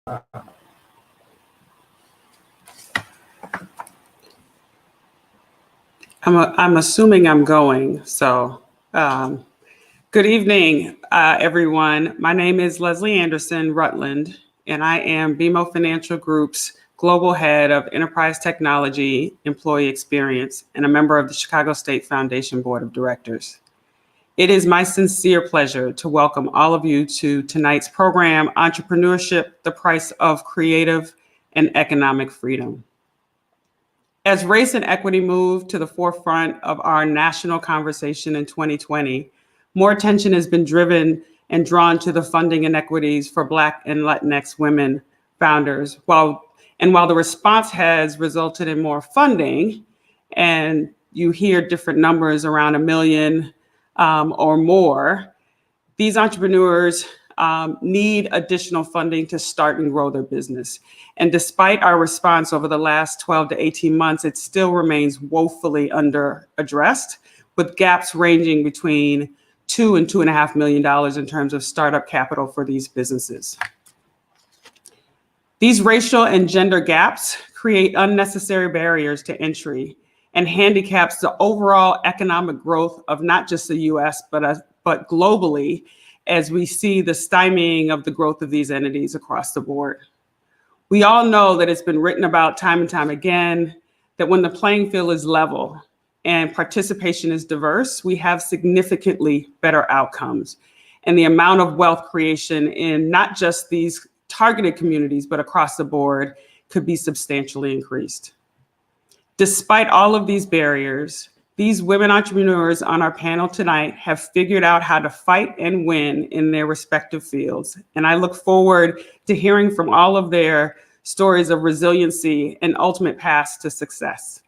I'm assuming I'm going. So good evening, everyone. My name is Leslie Anderson Rutland, and I am BMO Financial Group's Global Head of Enterprise Technology Employee Experience and a member of the Chicago State Foundation Board of Directors. It is my sincere pleasure to welcome all of you to tonight's program, Entrepreneurship, the Price of Creative and Economic Freedom. As race and equity move to the forefront of our national conversation in 2020, more attention has been driven and drawn to the funding inequities for Black and Latinx women founders. While the response has resulted in more funding, and you hear different numbers around 1 million or more, these entrepreneurs need additional funding to start and grow their business. And despite our response over the last 12 to 18 months, it still remains woefully under-addressed, with gaps ranging between $2 and $2.5 million in terms of startup capital for these businesses. These racial and gender gaps create unnecessary barriers to entry and handicaps the overall economic growth of not just the US, but globally, as we see the stymieing of the growth of these entities across the board. We all know that it's been written about time and time again, that when the playing field is level and participation is diverse, we have significantly better outcomes. And the amount of wealth creation in not just these targeted communities, but across the board could be substantially increased. Despite all of these barriers, these women entrepreneurs on our panel tonight have figured out how to fight and win in their respective fields. And I look forward to hearing from all of their stories of resiliency and ultimate paths to success.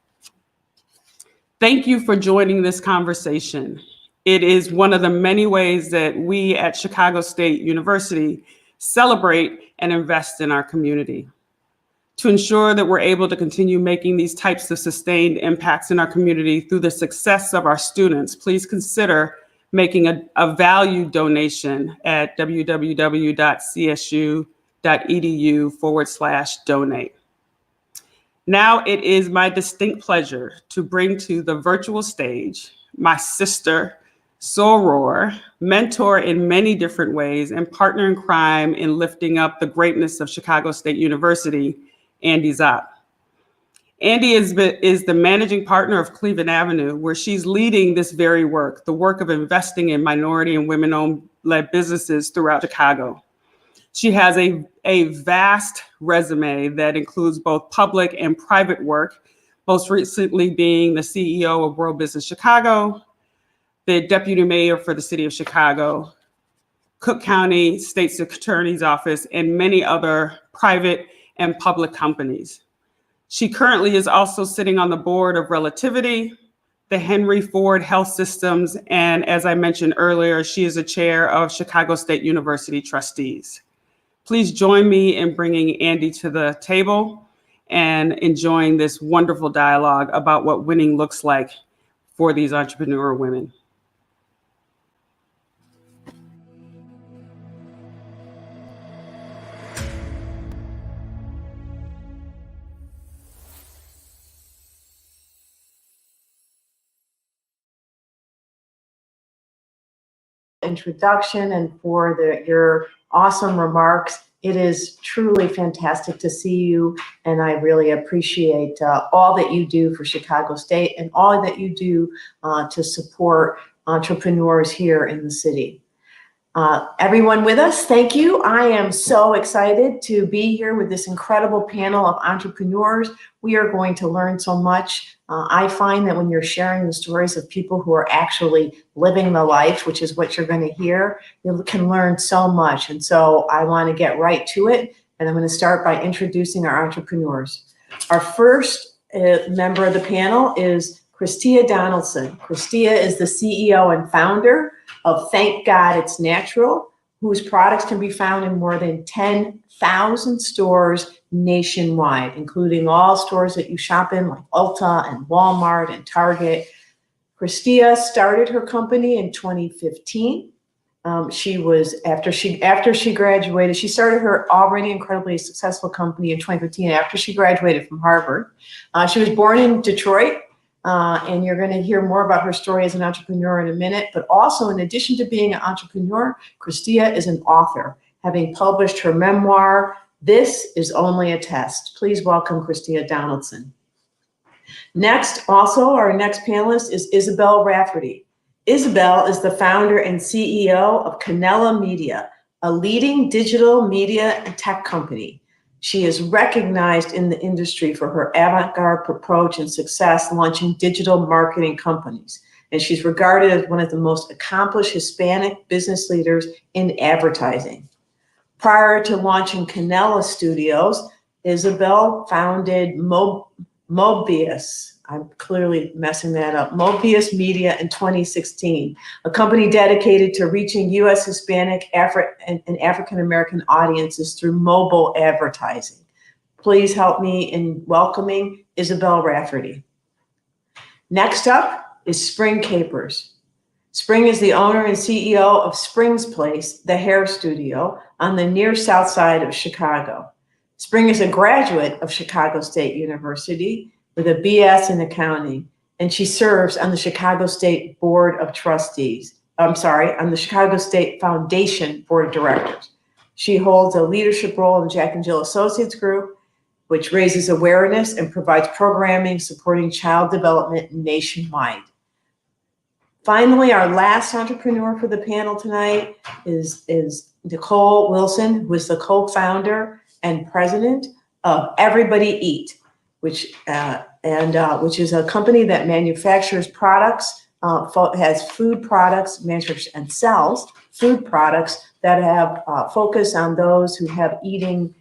Thank you for joining this conversation. It is one of the many ways that we at Chicago State University celebrate and invest in our community. To ensure that we're able to continue making these types of sustained impacts in our community through the success of our students, please consider making a value donation at www.csu.edu/donate. Now it is my distinct pleasure to bring to the virtual stage my sister, soror, mentor in many different ways, and partner in crime in lifting up the greatness of Chicago State University, Andrea Zopp. Andy is the managing partner of Cleveland Avenue, where she's leading this very work, the work of investing in minority and women-led businesses throughout Chicago. She has a vast resume that includes both public and private work, most recently being the CEO of World Business Chicago, the deputy mayor for the city of Chicago, Cook County State Attorney's Office, and many other private and public companies. She currently is also sitting on the board of Relativity, the Henry Ford Health Systems, and as I mentioned earlier, she is a chair of Chicago State University Trustees. Please join me in bringing Andy to the table and enjoying this wonderful dialogue about what winning looks like for these entrepreneur women. Introduction and for your awesome remarks. It is truly fantastic to see you, and I really appreciate all that you do for Chicago State and all that you do to support entrepreneurs here in the city. Everyone with us, thank you. I am so excited to be here with this incredible panel of entrepreneurs. We are going to learn so much. I find that when you're sharing the stories of people who are actually living the life, which is what you're going to hear, you can learn so much. And so I want to get right to it. And I'm going to start by introducing our entrepreneurs. Our first member of the panel is Christia Donaldson. Christia is the CEO and founder of Thank God It's Natural, whose products can be found in more than 10,000 stores nationwide, including all stores that you shop in, like Ulta and Walmart and Target. Christia started her company in 2015. She was after she graduated, she started her already incredibly successful company in 2015 after she graduated from Harvard. She was born in Detroit, and you're going to hear more about her story as an entrepreneur in a minute. But also, in addition to being an entrepreneur, Christia is an author, having published her memoir, "This Is Only a Test." Please welcome Christia Donaldson. Next, also, our next panelist is Isabel Rafferty. Isabel is the founder and CEO of Canela Media, a leading digital media and tech company. She is recognized in the industry for her avant-garde approach and success launching digital marketing companies. And she's regarded as one of the most accomplished Hispanic business leaders in advertising. Prior to launching Canela Studios, Isabel founded Mobius. I'm clearly messing that up. Mobius Media in 2016, a company dedicated to reaching U.S. Hispanic, and African-American audiences through mobile advertising. Please help me in welcoming Isabel Rafferty. Next up is Spring Capers. Spring is the owner and CEO of Spring's Place, the hair studio on the near south side of Chicago. Spring is a graduate of Chicago State University with a BS in accounting, and she serves on the Chicago State Board of Trustees. On the Chicago State Foundation Board of Directors. She holds a leadership role in Jack and Jill Associates Group, which raises awareness and provides programming supporting child development nationwide. Finally, our last entrepreneur for the panel tonight is Nichole Wilson, who is the co-founder and president of Everybody Eat, which is a company that manufactures products, has food products, manufactures and sells food products that have focus on those who have eating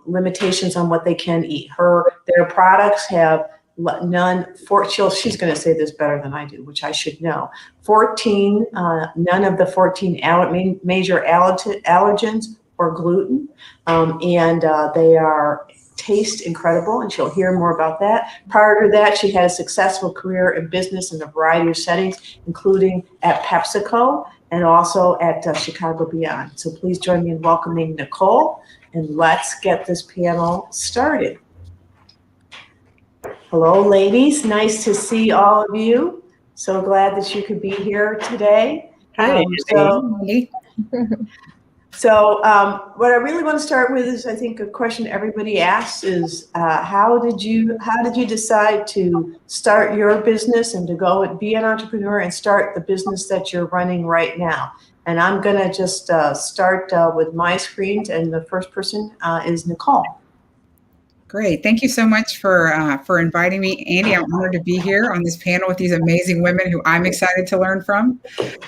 limitations on what they can eat. Their products have she's going to say this better than I do, which I should know. None of the 14 major allergens or gluten, and they taste incredible, and she'll hear more about that. Prior to that, she had a successful career in business in a variety of settings, including at PepsiCo and also at Chicago Beyond. So please join me in welcoming Nichole, and let's get this panel started. Hello, ladies. Nice to see all of you. So glad that you could be here today. Hi. So what I really want to start with is, I think, a question everybody asks is, how did you decide to start your business and to go and be an entrepreneur and start the business that you're running right now? And I'm going to just start with my screen, and the first person is Nichole. Great. Thank you so much for inviting me, Andy. I'm honored to be here on this panel with these amazing women who I'm excited to learn from.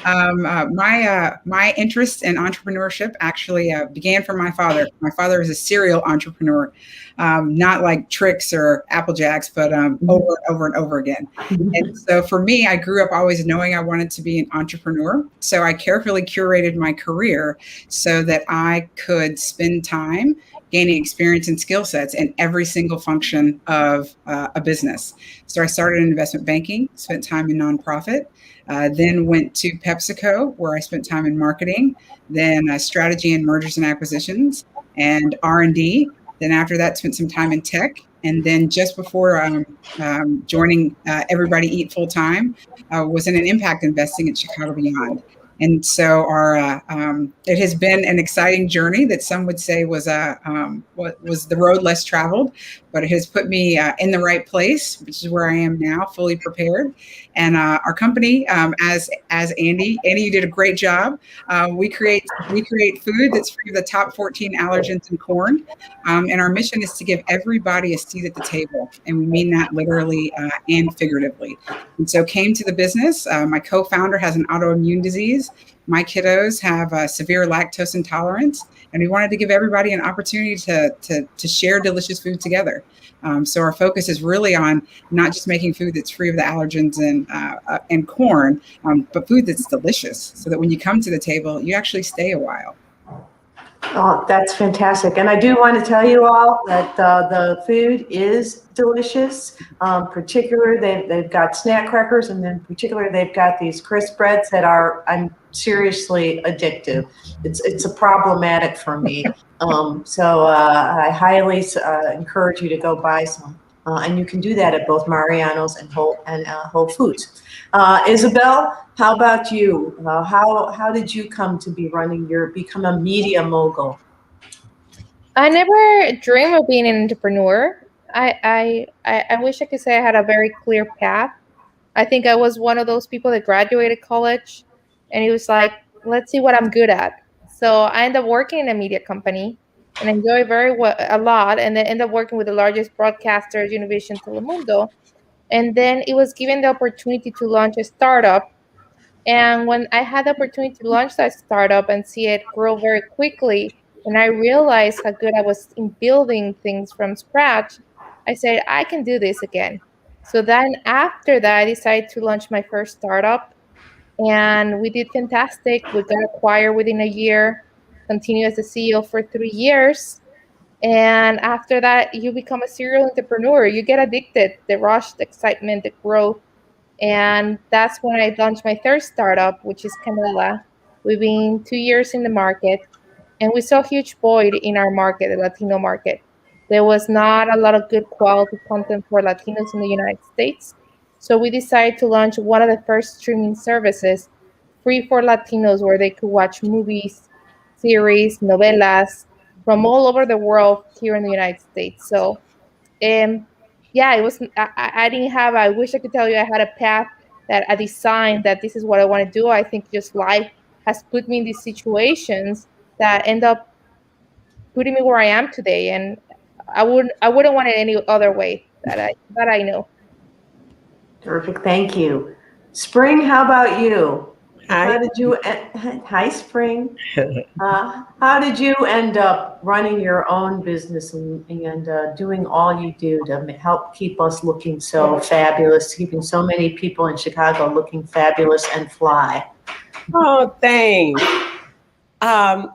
My interest in entrepreneurship actually began from my father. My father is a serial entrepreneur, not like Trix or Apple Jacks, but over and over again. And so for me, I grew up always knowing I wanted to be an entrepreneur. So I carefully curated my career so that I could spend time gaining experience and skill sets in every single function of a business. So I started in investment banking, spent time in nonprofit, then went to PepsiCo, where I spent time in marketing, then strategy and mergers and acquisitions, and R&D. Then after that, spent some time in tech. And then just before joining Everybody Eat full time, was in an impact investing at Chicago Beyond. And so it has been an exciting journey that some would say was the road less traveled, but it has put me in the right place, which is where I am now, fully prepared. And our company, as Andy, you did a great job. We create food that's free of the top 14 allergens in corn. And our mission is to give everybody a seat at the table. And we mean that literally and figuratively. And so came to the business. My co-founder has an autoimmune disease. My kiddos have severe lactose intolerance, and we wanted to give everybody an opportunity to share delicious food together. So our focus is really on not just making food that's free of the allergens and corn, but food that's delicious, so that when you come to the table, you actually stay a while. Oh, that's fantastic. And I do want to tell you all that the food is delicious. Particular, they've got snack crackers, and then particular, they've got these crisp breads that are, I'm seriously addictive. It's a problematic for me. So I highly encourage you to go buy some. And you can do that at both Mariano's and Whole Foods. Isabel, how about you? How did you come to become a media mogul? I never dreamed of being an entrepreneur. I wish I could say I had a very clear path. I think I was one of those people that graduated college and it was like, let's see what I'm good at. So I ended up working in a media company and enjoy a lot, and then ended up working with the largest broadcasters, Univision, Telemundo. And then it was given the opportunity to launch a startup. And when I had the opportunity to launch that startup and see it grow very quickly, and I realized how good I was in building things from scratch, I said, I can do this again. So then after that, I decided to launch my first startup, and we did fantastic. We got acquired within a year, continued as the CEO for 3 years. And after that, you become a serial entrepreneur. You get addicted, the rush, the excitement, the growth. And that's when I launched my third startup, which is Canela. We've been 2 years in the market, and we saw a huge void in our market, the Latino market. There was not a lot of good quality content for Latinos in the United States. So we decided to launch one of the first streaming services free for Latinos where they could watch movies, series, novelas from all over the world here in the United States. So yeah, it was, I didn't have, I wish I could tell you I had a path that I designed that this is what I want to do. I think just life has put me in these situations that end up putting me where I am today. And I wouldn't want it any other way that I know. Terrific, thank you. Spring, how about you? Hi. Hi, Spring. How did you end up running your own business and doing all you do to help keep us looking so fabulous, keeping so many people in Chicago looking fabulous and fly? Oh, thanks.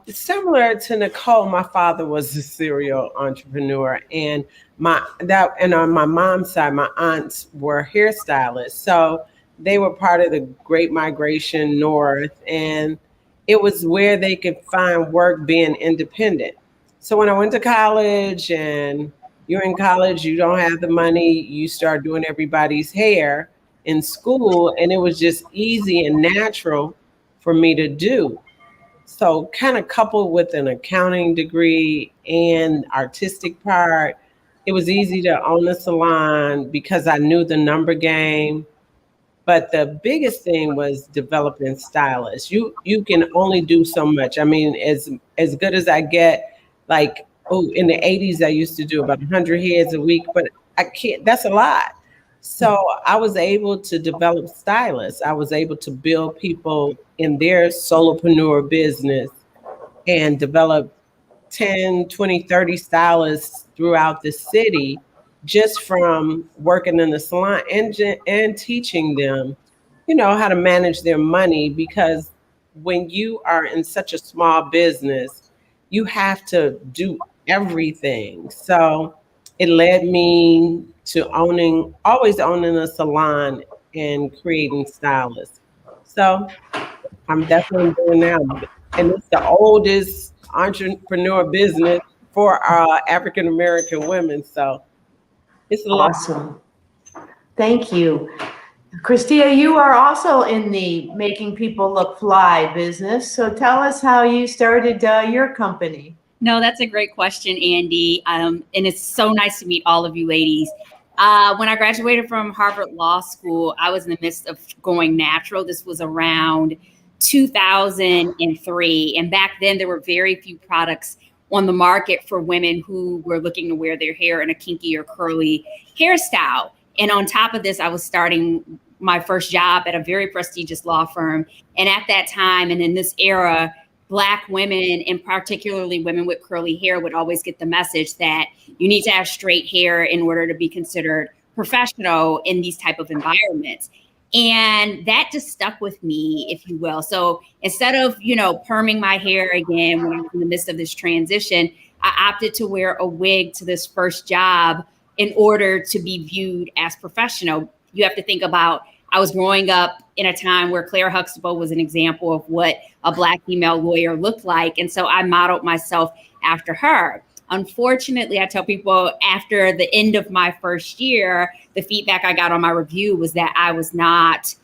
Similar to Nichole, my father was a serial entrepreneur, and on my mom's side, my aunts were hairstylists. So they were part of the Great Migration North, and it was where they could find work being independent. So when I went to college, and you're in college, you don't have the money, you start doing everybody's hair in school, and it was just easy and natural for me to do. So kind of coupled with an accounting degree and artistic part, it was easy to own a salon because I knew the number game. But the biggest thing was developing stylists. You can only do so much. I mean, as good as I get, like, in the 80s, I used to do about 100 heads a week, but I can't, that's a lot. So I was able to develop stylists. I was able to build people in their solopreneur business and develop 10, 20, 30 stylists throughout the city just from working in the salon and teaching them, how to manage their money. Because when you are in such a small business, you have to do everything. So it led me to always owning a salon and creating stylists. So I'm definitely doing now. And it's the oldest entrepreneur business for African American women. So it's a lot. Awesome. Thank you. Christia, you are also in the making people look fly business. So tell us how you started your company. No, that's a great question, Andy. And it's so nice to meet all of you ladies. When I graduated from Harvard Law School, I was in the midst of going natural. This was around 2003. And back then, there were very few products on the market for women who were looking to wear their hair in a kinky or curly hairstyle. And on top of this, I was starting my first job at a very prestigious law firm. And at that time, and in this era, Black women, and particularly women with curly hair, would always get the message that you need to have straight hair in order to be considered professional in these type of environments. And that just stuck with me, if you will. So instead of, perming my hair again when I was in the midst of this transition, I opted to wear a wig to this first job in order to be viewed as professional. You have to think about, I was growing up in a time where Claire Huxtable was an example of what a Black female lawyer looked like. And so I modeled myself after her. Unfortunately, I tell people after the end of my first year, the feedback I got on my review was that I was not,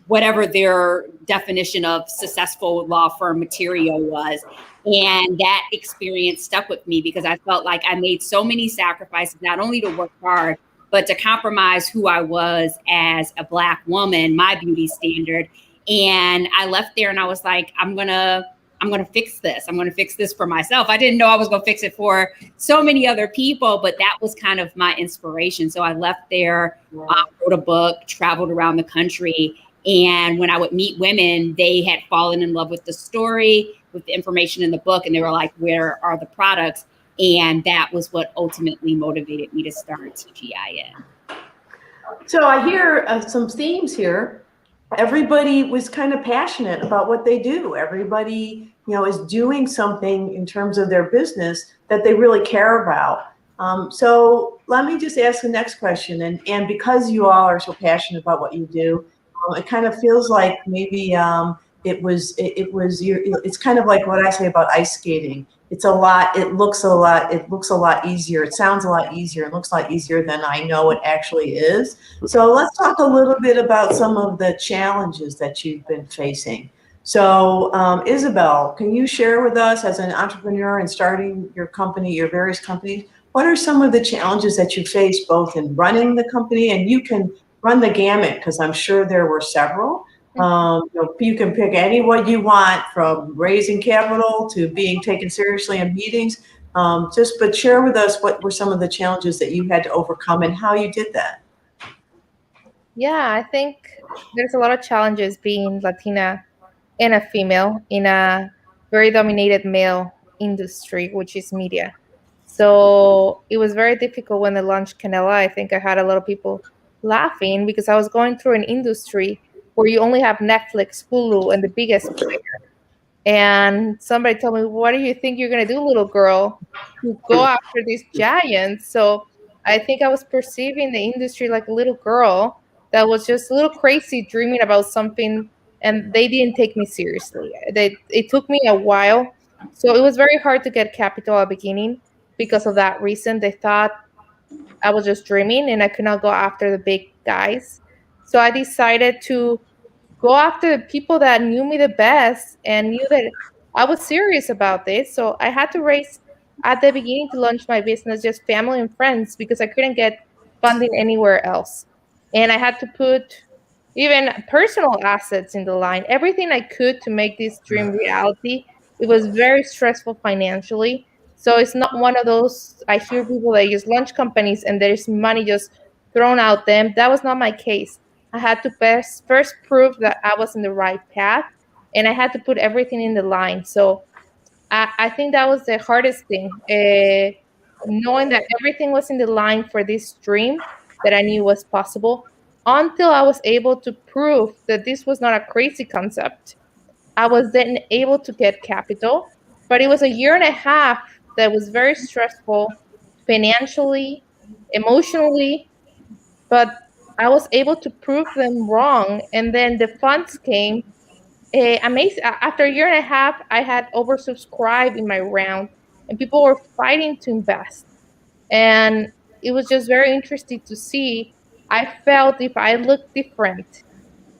whatever their definition of successful law firm material was. And that experience stuck with me because I felt like I made so many sacrifices, not only to work hard, but to compromise who I was as a Black woman, my beauty standard. And I left there and I was like, I'm going to fix this. I'm going to fix this for myself. I didn't know I was going to fix it for so many other people, but that was kind of my inspiration. So I left there, wrote a book, traveled around the country. And when I would meet women, they had fallen in love with the story, with the information in the book. And they were like, where are the products? And that was what ultimately motivated me to start TGIN. So I hear some themes here. Everybody was kind of passionate about what they do. Everybody, is doing something in terms of their business that they really care about. So let me just ask the next question. And because you all are so passionate about what you do, it kind of feels like maybe it's kind of like what I say about ice skating. It looks a lot easier. It sounds a lot easier. It looks a lot easier than I know it actually is. So let's talk a little bit about some of the challenges that you've been facing. So Isabel, can you share with us as an entrepreneur and starting your company, your various companies, what are some of the challenges that you face both in running the company, and you can run the gamut because I'm sure there were several. You can pick any one you want, from raising capital to being taken seriously in meetings. But share with us what were some of the challenges that you had to overcome and how you did that. Yeah, I think there's a lot of challenges being Latina and a female in a very dominated male industry, which is media. So it was very difficult when they launched Canela. I think I had a lot of people laughing because I was going through an industry where you only have Netflix, Hulu, and the biggest player. And somebody told me, what do you think you're going to do, little girl, to go after these giants? So I think I was perceiving the industry like a little girl that was just a little crazy dreaming about something, and they didn't take me seriously. It took me a while. So it was very hard to get capital at the beginning because of that reason. They thought I was just dreaming and I could not go after the big guys. So I decided to go after the people that knew me the best and knew that I was serious about this. So I had to raise at the beginning to launch my business just family and friends because I couldn't get funding anywhere else. And I had to put even personal assets in the line, everything I could to make this dream reality. It was very stressful financially. So it's not one of those, I hear people that use launch companies and there's money just thrown out them. That was not my case. I had to first prove that I was in the right path, and I had to put everything in the line. So I think that was the hardest thing, knowing that everything was in the line for this dream that I knew was possible, until I was able to prove that this was not a crazy concept. I was then able to get capital, but it was a year and a half that was very stressful financially, emotionally, but I was able to prove them wrong. And then the funds came. Amazing. After a year and a half, I had oversubscribed in my round, and people were fighting to invest. And it was just very interesting to see. I felt if I looked different,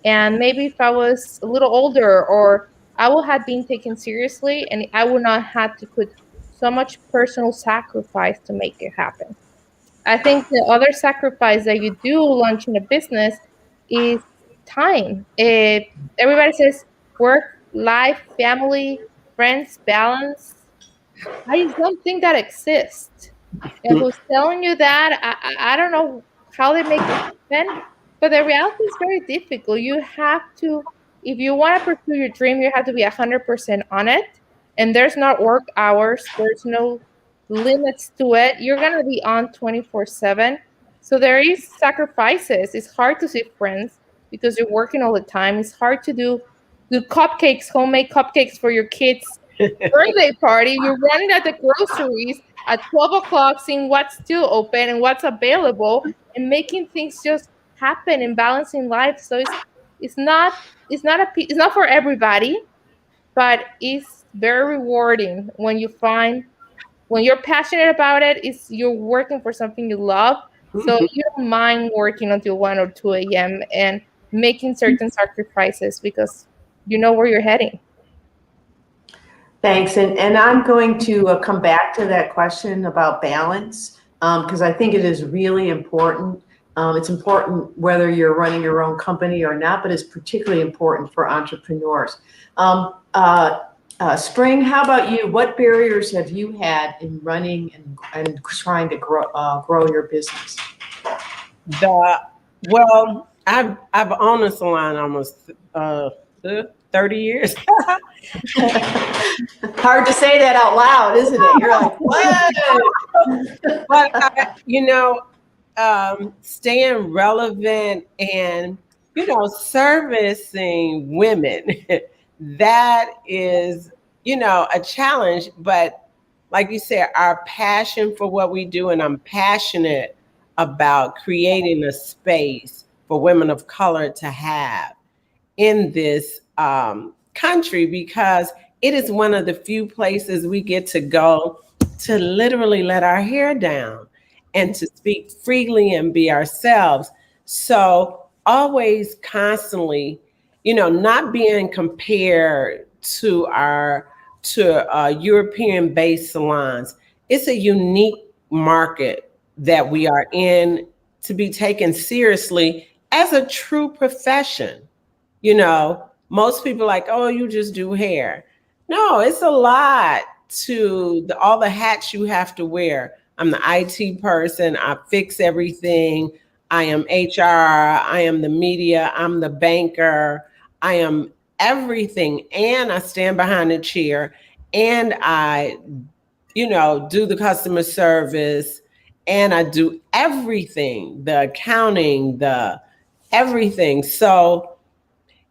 and maybe if I was a little older, or I would have been taken seriously, and I would not have to put so much personal sacrifice to make it happen. I think the other sacrifice that you do launching a business is time. Everybody says work, life, family, friends, balance. I just don't think that exists. And who's telling you that? I don't know how they make it happen, but the reality is very difficult. You have to, if you want to pursue your dream, you have to be 100% on it. And there's not work hours. There's no limits to it. You're going to be on 24/7. So there is sacrifices. It's hard to see friends. because you're working all the time. It's hard to do cupcakes, homemade cupcakes for your kids' birthday party. You're running at the groceries at 12 o'clock, seeing what's still open and what's available, and making things just happen and balancing life. So it's not for everybody, but it's very rewarding when you're passionate about it. You're working for something you love, so you don't mind working until 1 or 2 a.m. and making certain sacrifices because you know where you're heading. Thanks. And I'm going to come back to that question about balance, because I think it is really important. It's important whether you're running your own company or not, but it's particularly important for entrepreneurs. Spring, how about you? What barriers have you had in running and trying to grow your business? Well, I've owned a salon almost 30 years. Hard to say that out loud, isn't it? You're like, what? But staying relevant and servicing women, that is a challenge. But like you said, our passion for what we do, and I'm passionate about creating a space for women of color to have in this country, because it is one of the few places we get to go to literally let our hair down and to speak freely and be ourselves. So always constantly, not being compared to European-based salons. It's a unique market that we are in to be taken seriously as a true profession. Most people are like, oh, you just do hair. No, it's a lot to all the hats you have to wear. I'm the IT person. I fix everything. I am HR. I am the media. I'm the banker. I am everything. And I stand behind a chair and I, do the customer service and I do everything, the accounting, the everything. So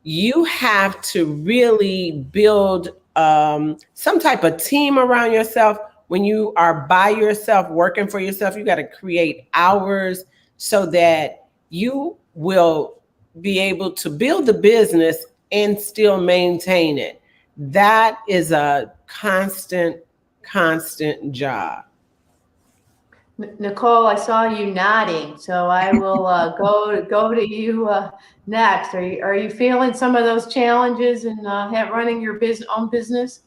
you have to really build some type of team around yourself. When you are by yourself, working for yourself, you got to create hours so that you will be able to build the business and still maintain it. That is a constant job. Nichole, I saw you nodding, so I will go to you next. Are you feeling some of those challenges in running your own business?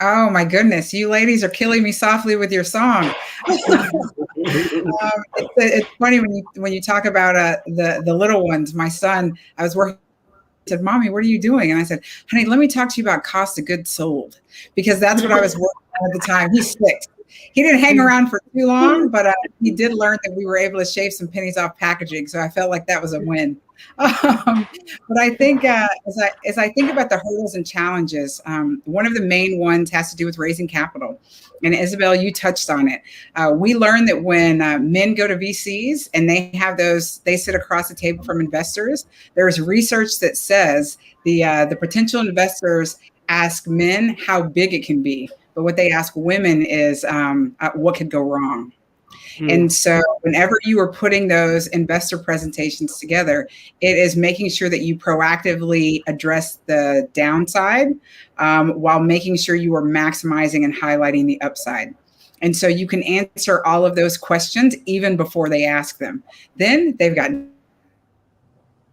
Oh my goodness, you ladies are killing me softly with your song. It's funny when you talk about the little ones. My son, I was working. He said, "Mommy, what are you doing?" And I said, "Honey, let me talk to you about cost of goods sold," because that's what I was working on at the time. He's 6. He didn't hang around for too long, but he did learn that we were able to shave some pennies off packaging. So I felt like that was a win. But I think as I think about the hurdles and challenges, one of the main ones has to do with raising capital. And Isabel, you touched on it. We learned that when men go to VCs and they sit across the table from investors, there's research that says the potential investors ask men how big it can be. But what they ask women is what could go wrong. And so whenever you are putting those investor presentations together, it is making sure that you proactively address the downside while making sure you are maximizing and highlighting the upside. And so you can answer all of those questions even before they ask them. Then they've got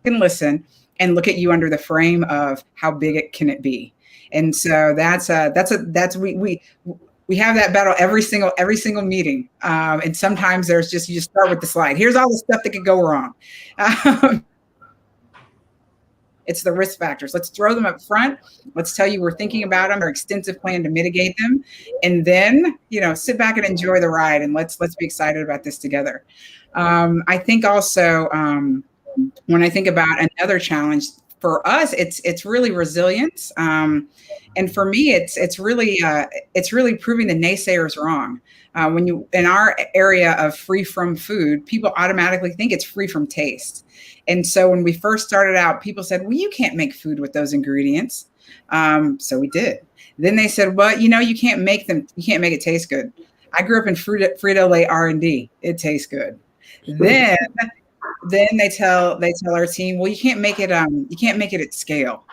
can listen and look at you under the frame of how big it can it be. And so we have that battle every single meeting. And sometimes you just start with the slide. Here's all the stuff that could go wrong. It's the risk factors. Let's throw them up front. Let's tell you we're thinking about them, our extensive plan to mitigate them. And then, sit back and enjoy the ride and let's be excited about this together. I think also when I think about another challenge for us, it's really resilience. And for me, it's really proving the naysayers wrong. When you, in our area of free from food, people automatically think it's free from taste. And so when we first started out, people said, well, you can't make food with those ingredients. So we did. Then they said, well, you can't make it taste good. I grew up in Frito-Lay R&D. It tastes good. Then they tell our team, well, you can't make it at scale.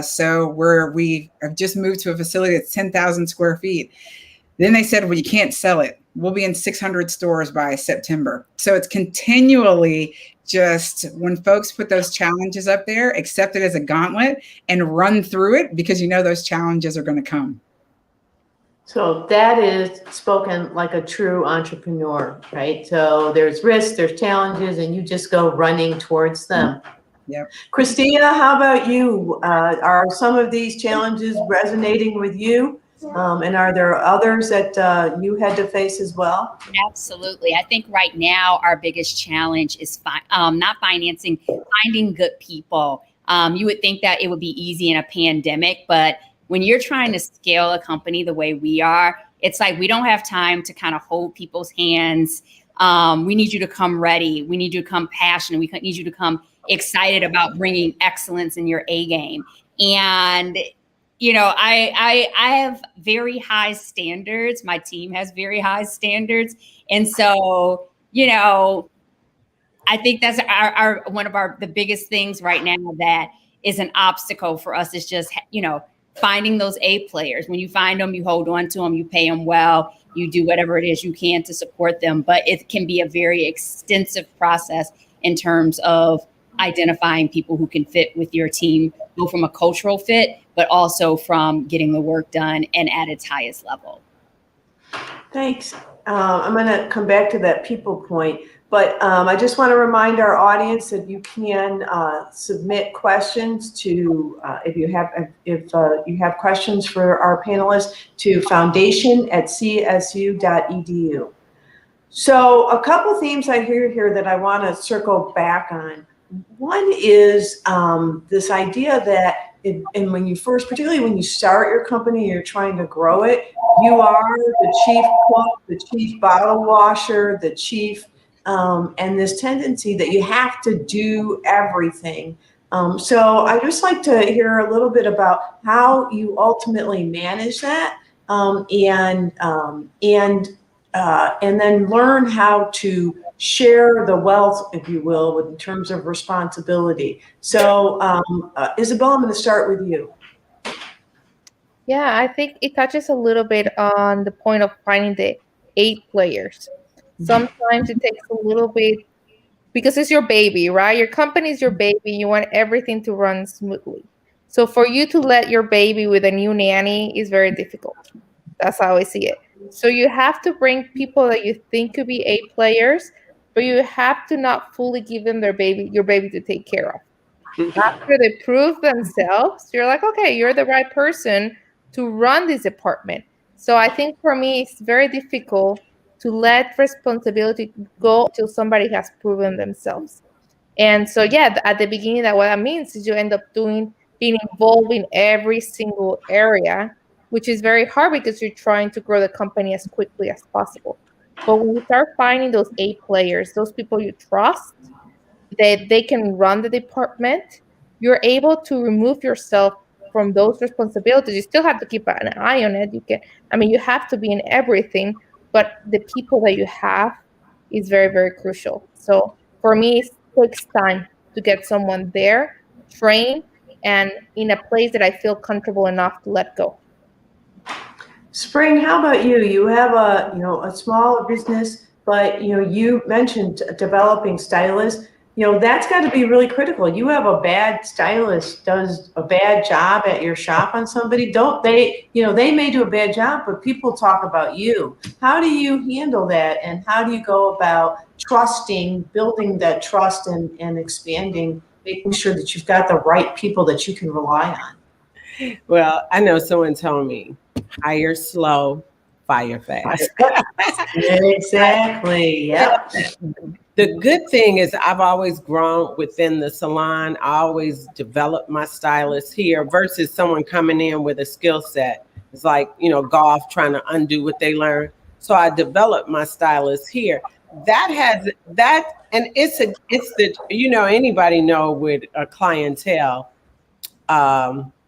So we have just moved to a facility that's 10,000 square feet. Then they said, well, you can't sell it. We'll be in 600 stores by September. So it's continually just, when folks put those challenges up there, accept it as a gauntlet and run through it, because those challenges are going to come. So that is spoken like a true entrepreneur, right? So there's risks, there's challenges, and you just go running towards them. Yep. Christina, how about you? Are some of these challenges resonating with you? And are there others that you had to face as well? Absolutely. I think right now our biggest challenge is not financing, finding good people. You would think that it would be easy in a pandemic, but when you're trying to scale a company the way we are, it's like we don't have time to kind of hold people's hands. We need you to come ready. We need you to come passionate. We need you to come excited about bringing excellence in your A game. And I have very high standards. My team has very high standards. And so, I think that's one of the biggest things right now that is an obstacle for us, is just, finding those A players. When you find them, you hold on to them, you pay them well, you do whatever it is you can to support them. But it can be a very extensive process in terms of identifying people who can fit with your team, both from a cultural fit, but also from getting the work done and at its highest level. Thanks. I'm going to come back to that people point, but I just want to remind our audience that you can submit questions to, if you have questions for our panelists, to foundation@csu.edu. So a couple themes I hear here that I want to circle back on. One is this idea that, and when you first, particularly when you start your company, you're trying to grow it, you are the chief cook, the chief bottle washer, the chief, and this tendency that you have to do everything. So I'd just like to hear a little bit about how you ultimately manage that, and then learn how to share the wealth, if you will, in terms of responsibility. So, Isabel, I'm going to start with you. Yeah, I think it touches a little bit on the point of finding the 8 players. Sometimes it takes a little bit, because it's your baby, right? Your company is your baby. You want everything to run smoothly. So for you to let your baby with a new nanny is very difficult. That's how I see it. So you have to bring people that you think could be A players, but you have to not fully give them your baby to take care of. After they prove themselves, you're like, okay, you're the right person to run this department. So I think for me, it's very difficult to let responsibility go until somebody has proven themselves. And so, yeah, at the beginning, what that means is you end up being involved in every single area, which is very hard because you're trying to grow the company as quickly as possible. But when you start finding those A players, those people you trust, that they can run the department, you're able to remove yourself from those responsibilities. You still have to keep an eye on it. You have to be in everything, but the people that you have is very, very crucial. So for me, it takes time to get someone there, trained, and in a place that I feel comfortable enough to let go. Spring, how about you? You have a small business, but you mentioned developing stylists. That's got to be really critical. You have a bad stylist does a bad job at your shop on somebody, don't they? They may do a bad job, but people talk about you. How do you handle that, and how do you go about building that trust and expanding, making sure that you've got the right people that you can rely on? Well, I know someone told me, hire slow, fire fast. Exactly. Yeah. The good thing is I've always grown within the salon. I always develop my stylist here versus someone coming in with a skill set. It's like, golf trying to undo what they learned. So I developed my stylist here. That has that, and it's the, anybody know with a clientele,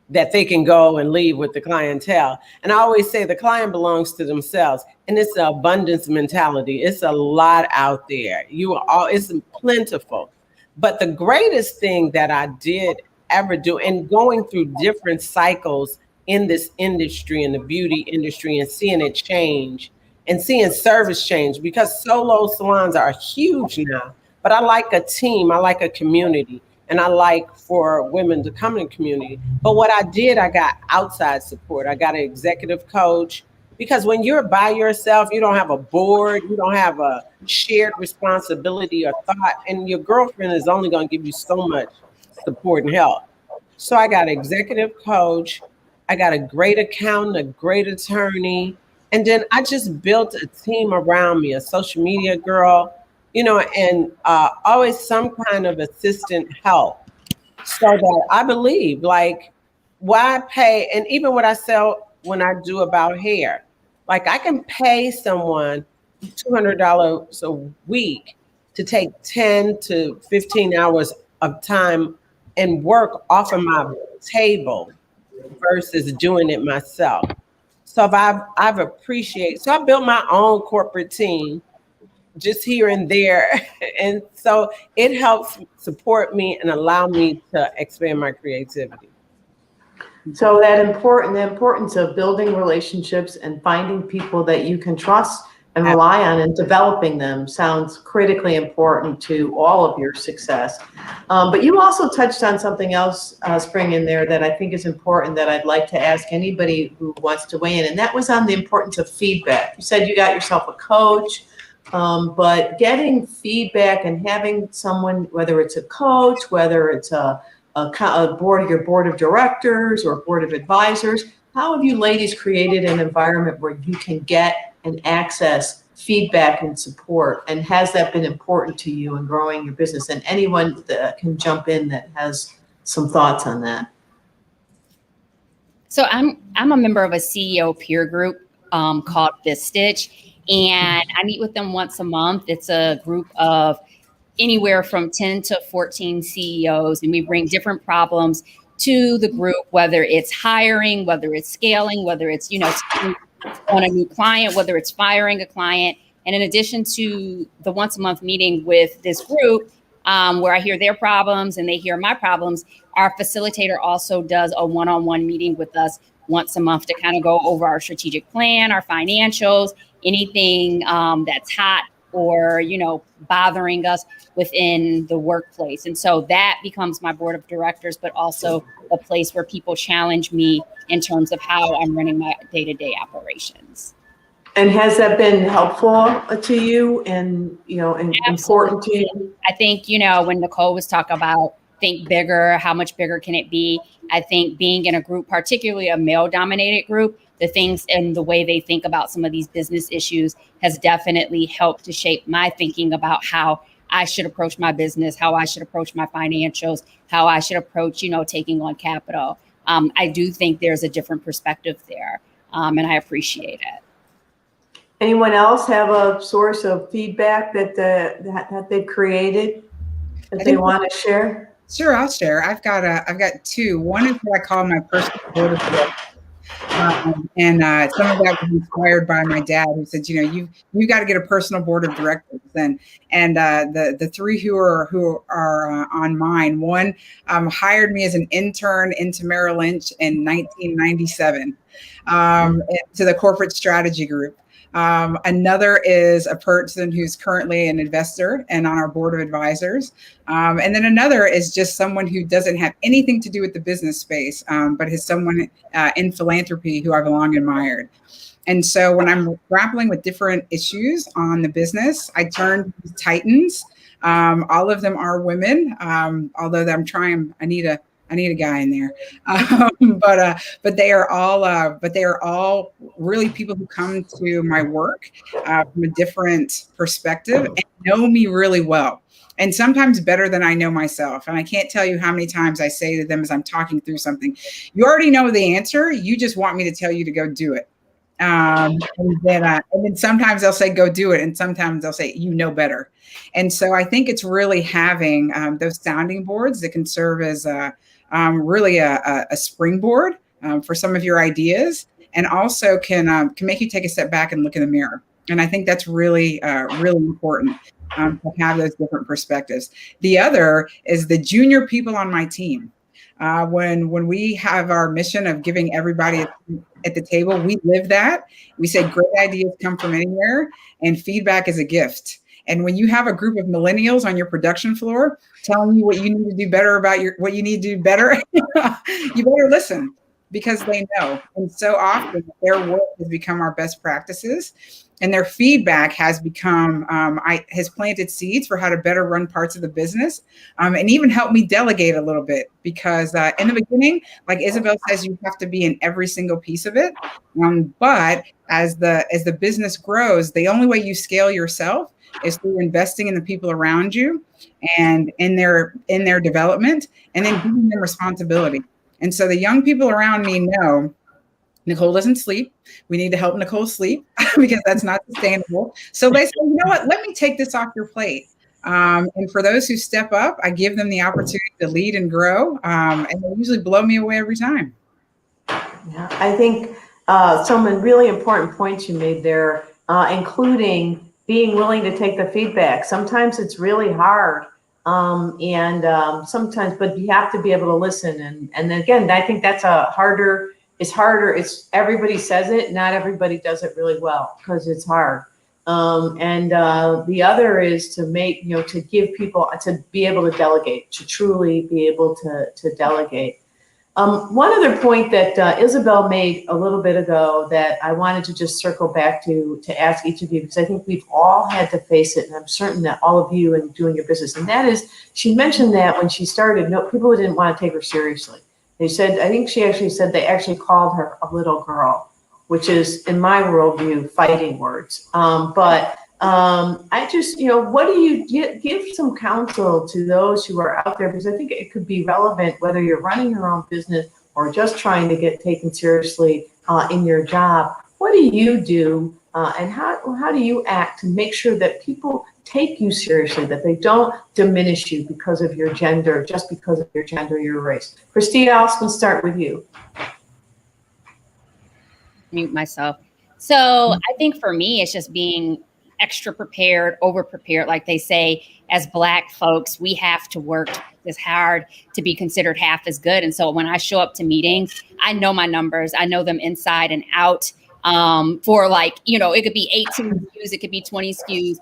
that they can go and leave with the clientele. And I always say the client belongs to themselves. And it's an abundance mentality. It's a lot out there. It's plentiful. But the greatest thing that I did ever do, and going through different cycles in this industry, in the beauty industry, and seeing it change and seeing service change, because solo salons are huge now. But I like a team. I like a community. And I like for women to come in the community. But what I did, I got outside support. I got an executive coach, because when you're by yourself, you don't have a board, you don't have a shared responsibility or thought, and your girlfriend is only going to give you so much support and help. So I got an executive coach, I got a great accountant, a great attorney, and then I just built a team around me, a social media girl, and always some kind of assistant help, so that I believe, like, why pay? And even what I sell when I do about hair, like I can pay someone $200 a week to take 10 to 15 hours of time and work off of my table versus doing it myself. So I've appreciated, so I built my own corporate team just here and there. And so it helps support me and allow me to expand my creativity. So the importance of building relationships and finding people that you can trust and rely on and developing them sounds critically important to all of your success. But you also touched on something else, Spring, in there that I think is important that I'd like to ask anybody who wants to weigh in, and that was on the importance of feedback. You said you got yourself a coach, but getting feedback and having someone, whether it's a coach, whether it's a board, your board of directors or board of advisors, how have you ladies created an environment where you can get and access feedback and support? And has that been important to you in growing your business? And anyone that can jump in that has some thoughts on that. So I'm a member of a CEO peer group called This Stitch, and I meet with them once a month. It's a group of anywhere from 10 to 14 CEOs, and we bring different problems to the group, whether it's hiring, whether it's scaling, whether it's, on a new client, whether it's firing a client. And in addition to the once a month meeting with this group, where I hear their problems and they hear my problems, our facilitator also does a one-on-one meeting with us once a month to kind of go over our strategic plan, our financials, anything that's hot or, bothering us within the workplace. And so that becomes my board of directors, but also a place where people challenge me in terms of how I'm running my day-to-day operations. And has that been helpful to you and, and important to you? I think, when Nichole was talking about think bigger, how much bigger can it be? I think being in a group, particularly a male-dominated group, the things and the way they think about some of these business issues has definitely helped to shape my thinking about how I should approach my business, how I should approach my financials, how I should approach, taking on capital. I do think there's a different perspective there, and I appreciate it. Anyone else have a source of feedback that they've created that they want to share? Sure, I'll share. I've got two. One is what I call my personal board of directors. And some of that was inspired by my dad, who said, you got to get a personal board of directors. And the three who are on mine, one hired me as an intern into Merrill Lynch in 1997 to the corporate strategy group. Another is a person who's currently an investor and on our board of advisors. And then another is just someone who doesn't have anything to do with the business space, but is someone in philanthropy who I've long admired. And so when I'm grappling with different issues on the business, I turn to titans. All of them are women, although I need a I need a guy in there. But they are all really people who come to my work from a different perspective and know me really well. And sometimes better than I know myself. And I can't tell you how many times I say to them as I'm talking through something, you already know the answer. You just want me to tell you to go do it. And then sometimes they'll say, go do it. And sometimes they'll say, you know better. And so I think it's really having those sounding boards that can serve as really a springboard for some of your ideas, and also can make you take a step back and look in the mirror. And I think that's really, really important to have those different perspectives. The other is the junior people on my team. When we have our mission of giving everybody at the table, we live that. We say great ideas come from anywhere, and feedback is a gift. And when you have a group of millennials on your production floor telling you what you need to do better about what you need to do better, you better listen, because they know. And so often their work has become our best practices, and their feedback has become, has planted seeds for how to better run parts of the business, and even help me delegate a little bit, because in the beginning, like Isabel says, you have to be in every single piece of it. But as the business grows, the only way you scale yourself is through investing in the people around you and in their development, and then giving them responsibility. And so the young people around me know Nichole doesn't sleep. We need to help Nichole sleep because that's not sustainable. So they say, you know what, let me take this off your plate. And for those who step up, I give them the opportunity to lead and grow. And they usually blow me away every time. Yeah, I think some really important points you made there, including being willing to take the feedback. Sometimes it's really hard. Sometimes, but you have to be able to listen. And again, I think that's it's harder. It's everybody says it. Not everybody does it really well because it's hard. The other is to give people, to be able to delegate, to truly be able to delegate. One other point that Isabel made a little bit ago that I wanted to just circle back to ask each of you, because I think we've all had to face it, and I'm certain that all of you in doing your business, and that is, she mentioned that when she started, people didn't want to take her seriously. They said, I think she actually said they actually called her a little girl, which is, in my worldview, fighting words. I just, what do you give some counsel to those who are out there? Because I think it could be relevant whether you're running your own business or just trying to get taken seriously in your job. What do you do and how do you act to make sure that people take you seriously, that they don't diminish you because of your gender, just because of your gender, your race? Christina, I'll start with you. Mute myself. So I think for me, it's just being extra prepared, over prepared. Like they say, as Black folks, we have to work as hard to be considered half as good. And so when I show up to meetings, I know my numbers. I know them inside and out. For it could be 18 SKUs, it could be 20 SKUs.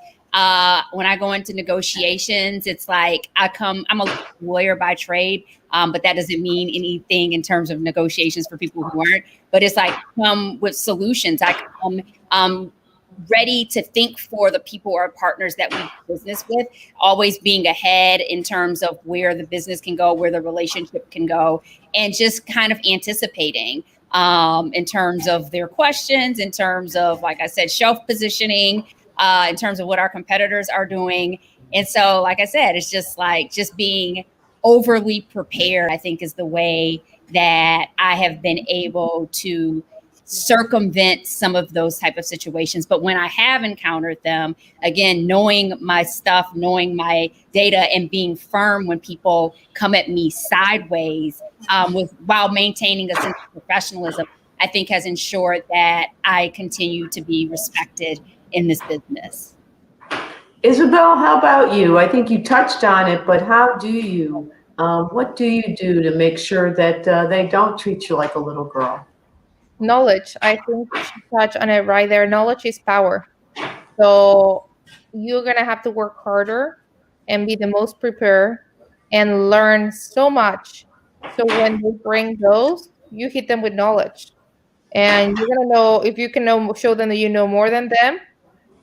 When I go into negotiations, it's like I'm a lawyer by trade, but that doesn't mean anything in terms of negotiations for people who aren't. But it's like come with solutions. I come ready to think for the people or partners that we do business with, always being ahead in terms of where the business can go, where the relationship can go, and just kind of anticipating in terms of their questions, in terms of, like I said, shelf positioning, in terms of what our competitors are doing. And so, like I said, it's just being overly prepared, I think, is the way that I have been able to circumvent some of those type of situations. But when I have encountered them, again, knowing my stuff, knowing my data, and being firm when people come at me sideways, while maintaining a sense of professionalism, I think has ensured that I continue to be respected in this business. Isabel, how about you? I think you touched on it, but what do you do to make sure that they don't treat you like a little girl? Knowledge. I think she touched on it right there. Knowledge is power. So you're going to have to work harder and be the most prepared and learn so much. So when you bring those, you hit them with knowledge. And you're going to know, if you can show them that you know more than them,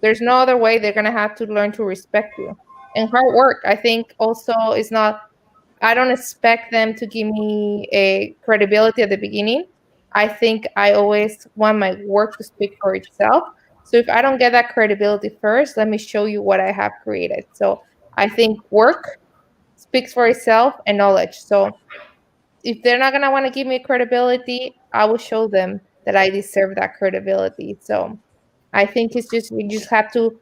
there's no other way. They're going to have to learn to respect you. And hard work, I think, also is not, I don't expect them to give me a credibility at the beginning. I think I always want my work to speak for itself. So if I don't get that credibility first, let me show you what I have created. So I think work speaks for itself and knowledge. So if they're not gonna want to give me credibility, I will show them that I deserve that credibility. So I think it's just you just have to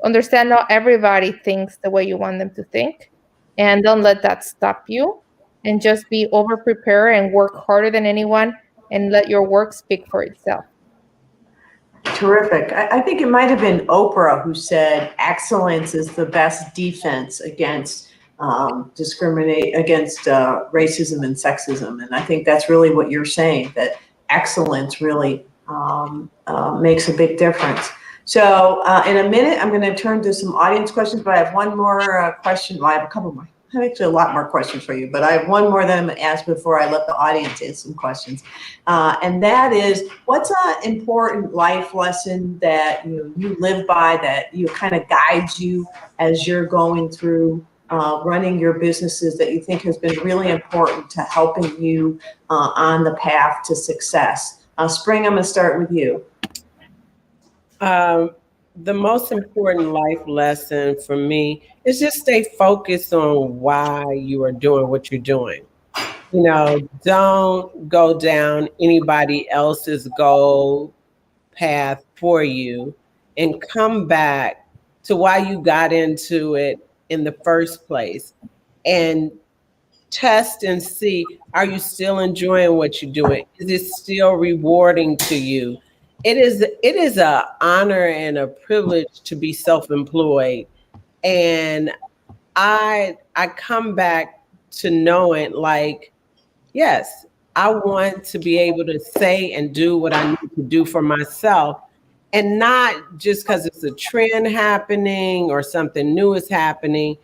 understand not everybody thinks the way you want them to think, and don't let that stop you. And just be over prepared and work harder than anyone, and let your work speak for itself. Terrific. I think it might have been Oprah who said excellence is the best defense against against racism and sexism. And I think that's really what you're saying, that excellence really makes a big difference. So in a minute, I'm going to turn to some audience questions, but I have one more question. Well, I have a couple more. I have actually a lot more questions for you, but I have one more that I'm going to ask before I let the audience ask some questions. And that is, what's an important life lesson that you live by, that kind of guides you as you're going through running your businesses, that you think has been really important to helping you on the path to success? Spring, I'm going to start with you. The most important life lesson for me is just stay focused on why you are doing what you're doing. Don't go down anybody else's goal path for you, and come back to why you got into it in the first place, and test and see, are you still enjoying what you're doing? Is it still rewarding to you? It is an honor and a privilege to be self-employed. And I come back to knowing, like, yes, I want to be able to say and do what I need to do for myself, and not just because it's a trend happening or something new is happening.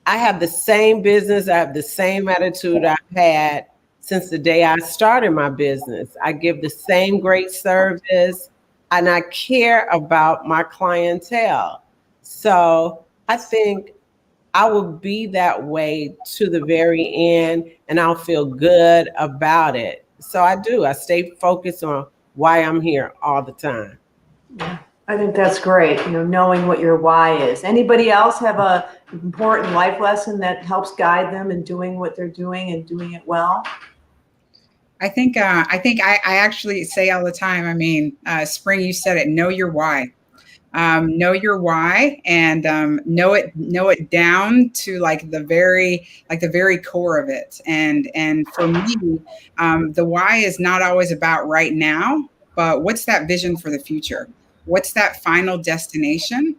I have the same business. I have the same attitude I've had since the day I started my business. I give the same great service, and I care about my clientele. So I think I will be that way to the very end, and I'll feel good about it. So I do. I stay focused on why I'm here all the time. Yeah, I think that's great. Knowing what your why is. Anybody else have an important life lesson that helps guide them in doing what they're doing and doing it well? I think I actually say all the time. I mean, Spring, you said it. Know your why. Know your why, and know it down to the very core of it. And for me, the why is not always about right now, but what's that vision for the future? What's that final destination?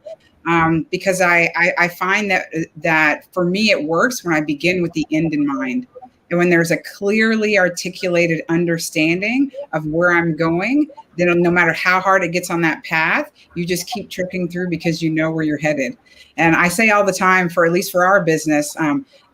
Because I find that for me, it works when I begin with the end in mind. And when there's a clearly articulated understanding of where I'm going, then no matter how hard it gets on that path, you just keep trucking through because you know where you're headed. And I say all the time, at least for our business,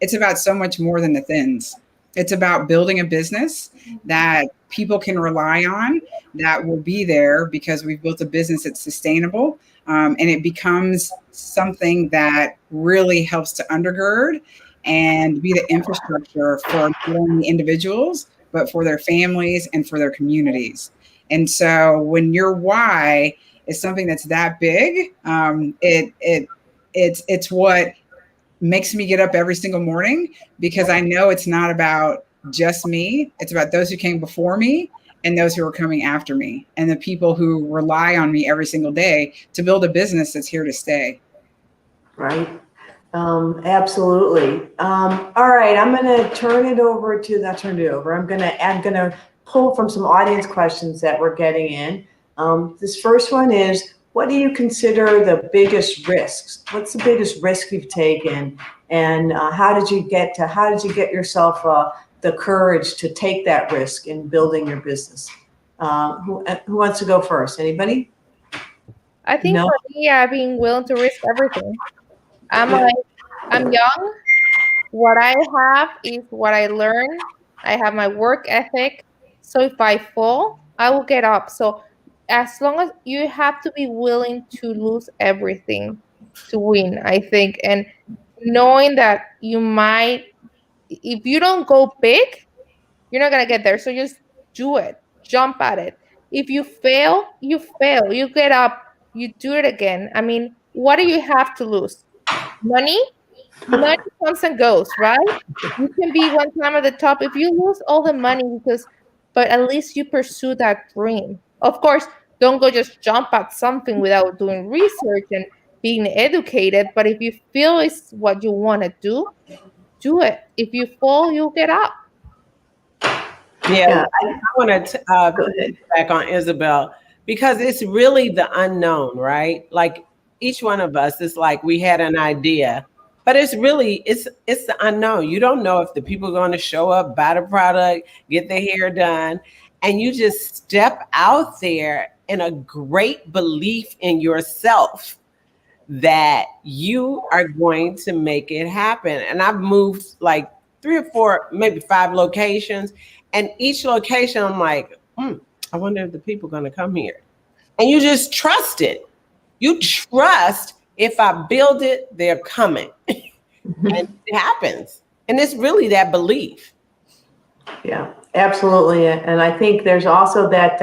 it's about so much more than the thins. It's about building a business that people can rely on, that will be there because we've built a business that's sustainable, and it becomes something that really helps to undergird and be the infrastructure for not only individuals, but for their families and for their communities. And so when your why is something that's that big, it's what makes me get up every single morning, because I know it's not about just me. It's about those who came before me and those who are coming after me, and the people who rely on me every single day to build a business that's here to stay. Right. Absolutely. All right, I'm going to turn it over to, not turn it over, I'm going to pull from some audience questions that we're getting in. This first one is, what do you consider the biggest risks? What's the biggest risk you've taken? And how did you get yourself the courage to take that risk in building your business? Who wants to go first? Anybody? I think for me, being willing to risk everything. I'm young. What I have is what I learn. I have my work ethic. So if I fall, I will get up. So as long as you have to be willing to lose everything to win, I think. And knowing that you might if you don't go big, you're not gonna get there. So just do it. Jump at it. If you fail, you fail. You get up. You do it again. I mean, what do you have to lose? Money? Money comes and goes, right? You can be one time at the top. If you lose all the money, but at least you pursue that dream. Of course, don't go just jump at something without doing research and being educated. But if you feel it's what you want to do it. If you fall, you'll get up. Yeah, I want to Go ahead. back on Isabel, because it's really the unknown, right? Like each one of us is like, we had an idea, but it's the unknown. You don't know if the people are going to show up, buy the product, get their hair done, and you just step out there in a great belief in yourself that you are going to make it happen. And I've moved like 3 or 4, maybe 5 locations. And each location, I'm like, I wonder if the people are going to come here. And you just trust it. You trust if I build it, they're coming. And it happens. And it's really that belief. Yeah, absolutely. And I think there's also that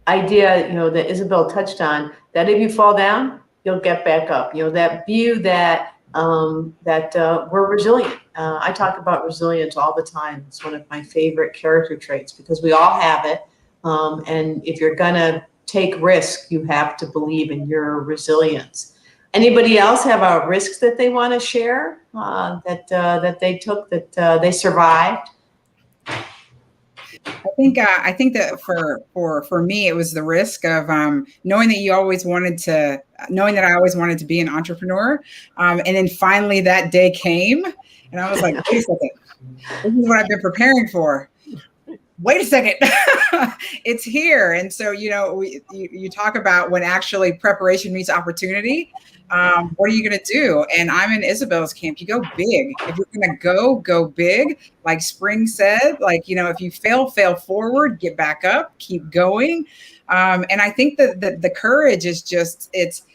idea, that Isabel touched on, that if you fall down, you'll get back up. That view that we're resilient. I talk about resilience all the time. It's one of my favorite character traits because we all have it. And if you're gonna take risk, you have to believe in your resilience. Anybody else have a risk that they want to share that they took, that they survived? I think that for me, it was the risk of knowing that I always wanted to be an entrepreneur. And then finally that day came and I was like, wait a second, this is what I've been preparing for. Wait a second, it's here. And so, you talk about when actually preparation meets opportunity. What are you going to do? And I'm in Isabel's camp. You go big. If you're going to go big. Like Spring said, if you fail forward, get back up, keep going. And I think that the courage is just, it's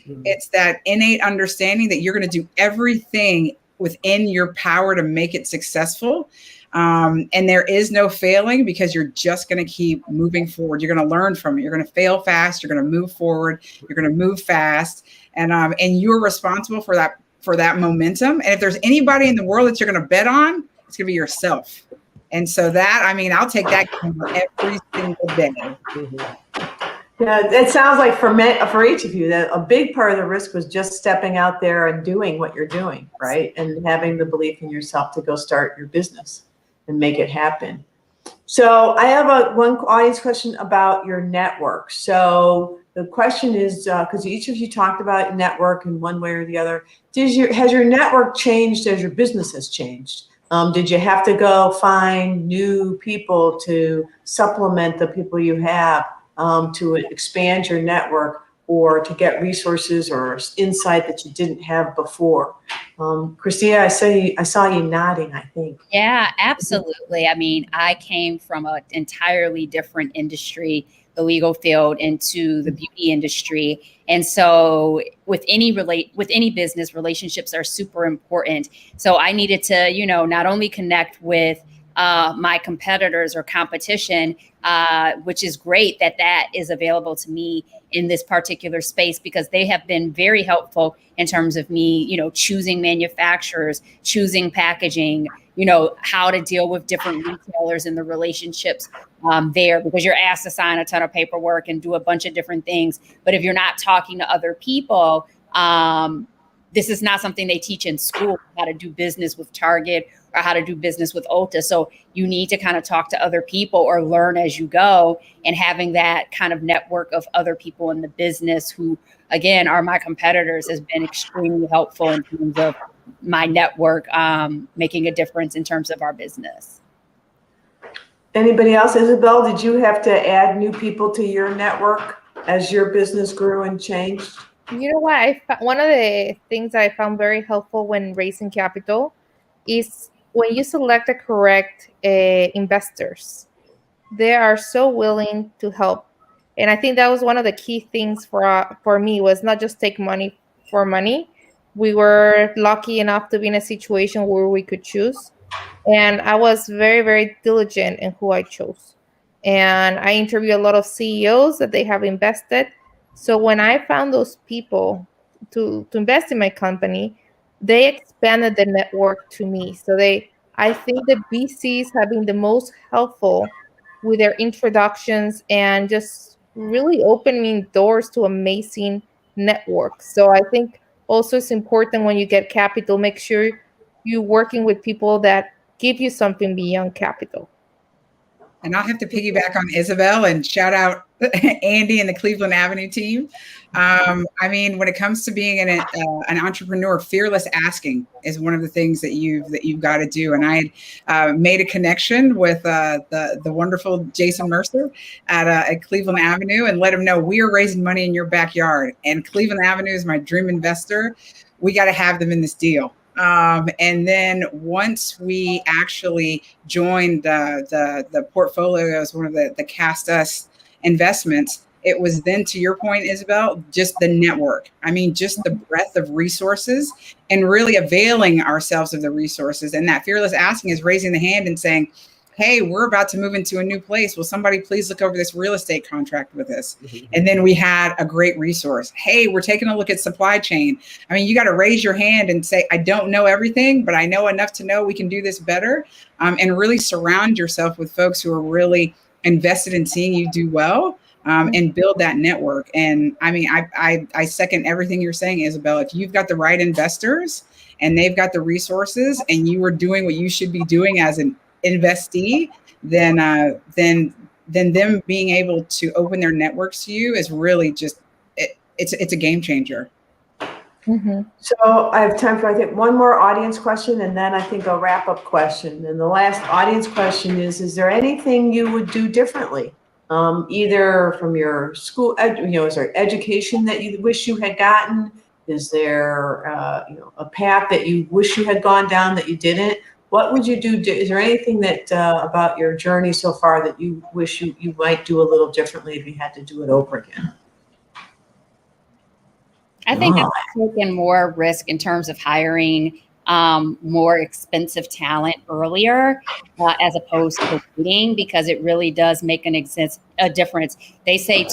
that innate understanding that you're going to do everything within your power to make it successful. And there is no failing because you're just going to keep moving forward. You're going to learn from it. You're going to fail fast. You're going to move forward. You're going to move fast. And you're responsible for that momentum. And if there's anybody in the world that you're going to bet on, it's going to be yourself. And so I'll take that every single day. Yeah, it sounds like for each of you that a big part of the risk was just stepping out there and doing what you're doing, right? And having the belief in yourself to go start your business and make it happen. So I have one audience question about your network. So the question is, because each of you talked about network in one way or the other, has your network changed as your business has changed? Did you have to go find new people to supplement the people you have, to expand your network, or to get resources or insight that you didn't have before? Christina, I saw you nodding, I think. Yeah, absolutely. I mean, I came from an entirely different industry, the legal field, into the beauty industry. And so with any business, relationships are super important. So I needed to, not only connect with my competitors or competition, which is great that is available to me in this particular space, because they have been very helpful in terms of me, choosing manufacturers, choosing packaging, how to deal with different retailers and the relationships there, because you're asked to sign a ton of paperwork and do a bunch of different things. But if you're not talking to other people, this is not something they teach in school, how to do business with Target or how to do business with Ulta. So you need to kind of talk to other people or learn as you go, and having that kind of network of other people in the business who, again, are my competitors has been extremely helpful in terms of my network, making a difference in terms of our business. Anybody else? Isabel, did you have to add new people to your network as your business grew and changed? You know what? One of the things I found very helpful when raising capital is when you select the correct investors. They are so willing to help. And I think that was one of the key things for me, was not just take money for money. We were lucky enough to be in a situation where we could choose. And I was very, very diligent in who I chose. And I interviewed a lot of CEOs that they have invested. So when I found those people to invest in my company, they expanded the network to me. So I think the VCs have been the most helpful with their introductions and just really opening doors to amazing networks. So I think also it's important when you get capital, make sure you're working with people that give you something beyond capital. And I'll have to piggyback on Isabel and shout out Andy and the Cleveland Avenue team. I mean, when it comes to being an entrepreneur, fearless asking is one of the things that you've got to do. And I had made a connection with the wonderful Jason Mercer at Cleveland Avenue and let him know we are raising money in your backyard. And Cleveland Avenue is my dream investor. We got to have them in this deal. And then once we actually joined the portfolio as one of the Cast Us investments, it was then, to your point, Isabel, just the network. I mean, just the breadth of resources and really availing ourselves of the resources. And that fearless asking is raising the hand and saying, hey, we're about to move into a new place. Will somebody please look over this real estate contract with us? Mm-hmm. And then we had a great resource. Hey, we're taking a look at supply chain. I mean, you got to raise your hand and say, I don't know everything, but I know enough to know we can do this better. And really surround yourself with folks who are really invested in seeing you do well, and build that network. And I mean, I second everything you're saying, Isabel. If you've got the right investors and they've got the resources and you are doing what you should be doing as an investee, then them being able to open their networks to you is really just it's a game changer. Mm-hmm. So I have time for, I think, one more audience question, and then I think a wrap-up question. And the last audience question is there anything you would do differently, either from your school, is there education that you wish you had gotten? Is there a path that you wish you had gone down that you didn't? What would you do? Is there anything that about your journey so far that you wish you might do a little differently if you had to do it over again? I think I've taken more risk in terms of hiring more expensive talent earlier, as opposed to waiting, because it really does make a difference. They say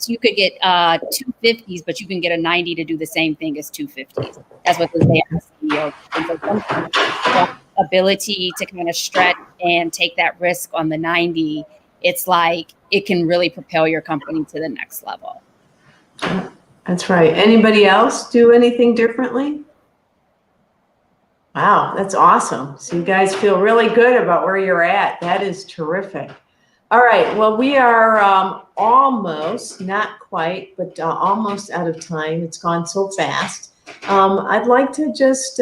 you could get 250s, but you can get a 90 to do the same thing as 250s. That's what they say on CEO. And so sometimes the ability to kind of stretch and take that risk on the 90, it's like it can really propel your company to the next level. That's right. Anybody else do anything differently? Wow, that's awesome. So you guys feel really good about where you're at. That is terrific. All right. Well, we are almost, not quite, but almost out of time. It's gone so fast. I'd like to just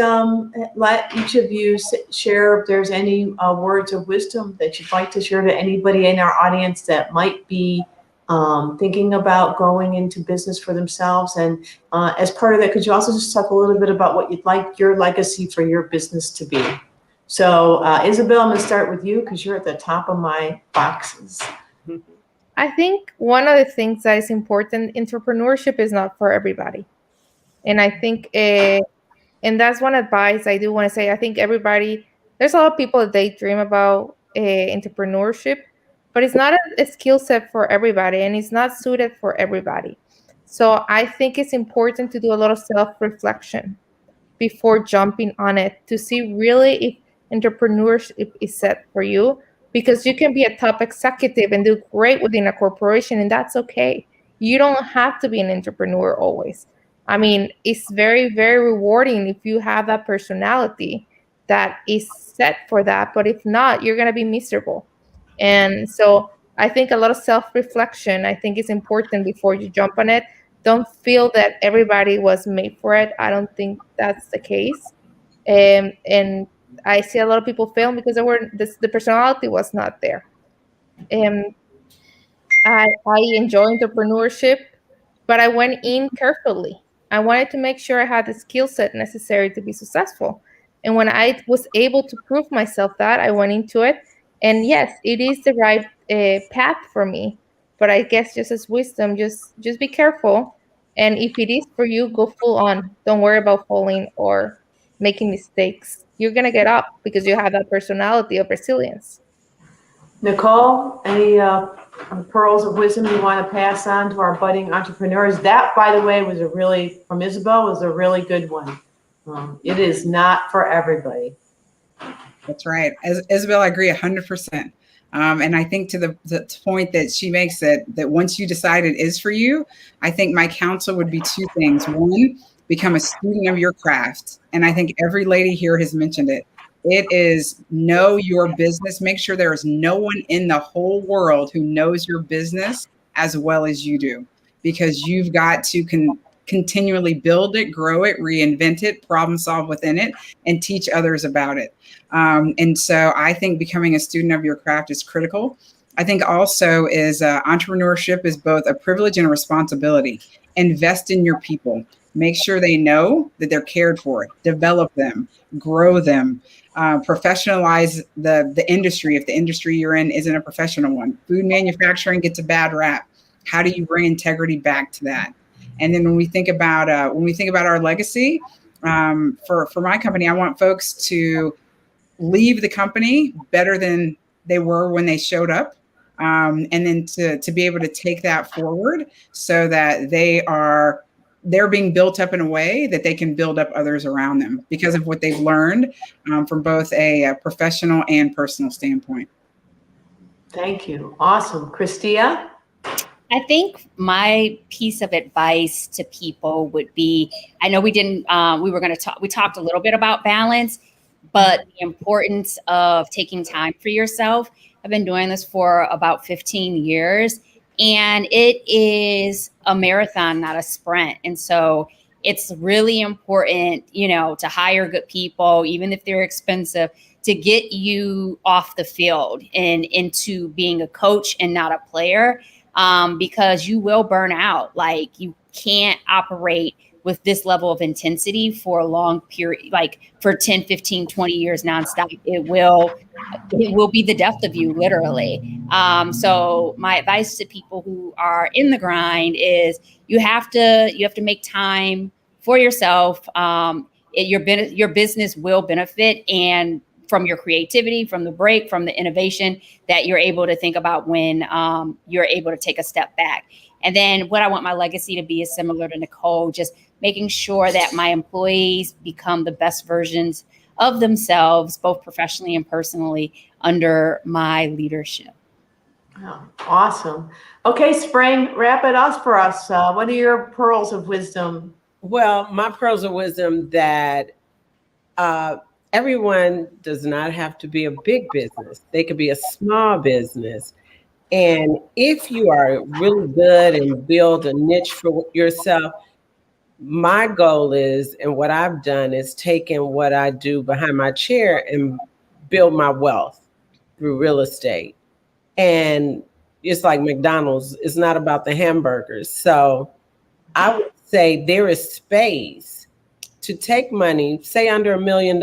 let each of you share if there's any words of wisdom that you'd like to share to anybody in our audience that might be thinking about going into business for themselves. And as part of that, could you also just talk a little bit about what you'd like your legacy for your business to be? So Isabel, I'm going to start with you because you're at the top of my boxes. I think one of the things that is important, entrepreneurship is not for everybody. And I think, and that's one advice I do want to say. I think there's a lot of people that they dream about entrepreneurship, but it's not a skill set for everybody, and it's not suited for everybody. So I think it's important to do a lot of self-reflection before jumping on it to see really if entrepreneurship is set for you, because you can be a top executive and do great within a corporation, and that's okay. You don't have to be an entrepreneur always. I mean, it's very, very rewarding if you have that personality that is set for that, but if not, you're going to be miserable. And so I think a lot of self-reflection, I think, is important before you jump on it. Don't feel that everybody was made for it. I don't think that's the case. And I see a lot of people fail because the personality was not there. I enjoy entrepreneurship, but I went in carefully. I wanted to make sure I had the skill set necessary to be successful. And when I was able to prove myself that, I went into it. And yes, it is the right path for me. But I guess just as wisdom, just be careful. And if it is for you, go full on. Don't worry about falling or making mistakes, you're going to get up because you have that personality of resilience. Nichole, any pearls of wisdom you want to pass on to our budding entrepreneurs? That, by the way, from Isabel, was a really good one. It is not for everybody. That's right. As Isabel, I agree 100%. And I think to the point that she makes, that once you decide it is for you, I think my counsel would be two things. One, become a student of your craft. And I think every lady here has mentioned it. It is know your business. Make sure there is no one in the whole world who knows your business as well as you do, because you've got to continually build it, grow it, reinvent it, problem solve within it, and teach others about it. And so I think becoming a student of your craft is critical. I think also is entrepreneurship is both a privilege and a responsibility. Invest in your people. Make sure they know that they're cared for, develop them, grow them, professionalize the industry if the industry you're in isn't a professional one. Food manufacturing gets a bad rap. How do you bring integrity back to that? And then when we think about our legacy, for my company, I want folks to leave the company better than they were when they showed up, and then to be able to take that forward so that they're being built up in a way that they can build up others around them because of what they've learned from both a professional and personal standpoint. Thank you. Awesome. Christia? I think my piece of advice to people would be, I know we talked a little bit about balance, but the importance of taking time for yourself. I've been doing this for about 15 years, and it is a marathon, not a sprint. And so it's really important, to hire good people, even if they're expensive, to get you off the field and into being a coach and not a player. Because you will burn out. Like, you can't operate with this level of intensity for a long period, like for 10, 15, 20 years nonstop. It will be the death of you, literally. So my advice to people who are in the grind is you have to make time for yourself. Your business will benefit, and from your creativity, from the break, from the innovation that you're able to think about when you're able to take a step back. And then what I want my legacy to be is similar to Nichole, just making sure that my employees become the best versions of themselves, both professionally and personally, under my leadership. Oh, awesome. Okay, Spring, wrap it up for us. What are your pearls of wisdom? Well, my pearls of wisdom that everyone does not have to be a big business. They could be a small business. And if you are really good and build a niche for yourself, my goal is, and what I've done is taken what I do behind my chair and build my wealth through real estate. And it's like McDonald's, it's not about the hamburgers. So I would say there is space to take money, say under $1 million,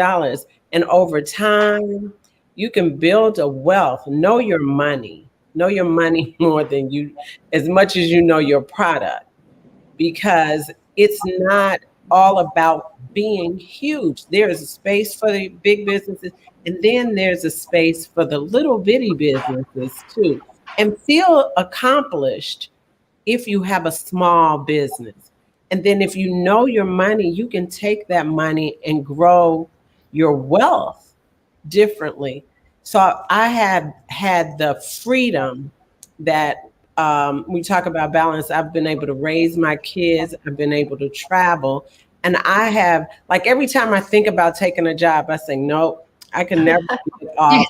and over time, you can build a wealth. Know your money more than as much as you know your product, because it's not all about being huge. There is a space for the big businesses, and then there's a space for the little bitty businesses too. And feel accomplished if you have a small business. And then if you know your money, you can take that money and grow your wealth differently. So I have had the freedom that we talk about balance. I've been able to raise my kids. I've been able to travel. And I have, like, every time I think about taking a job, I say, no, I can never do it off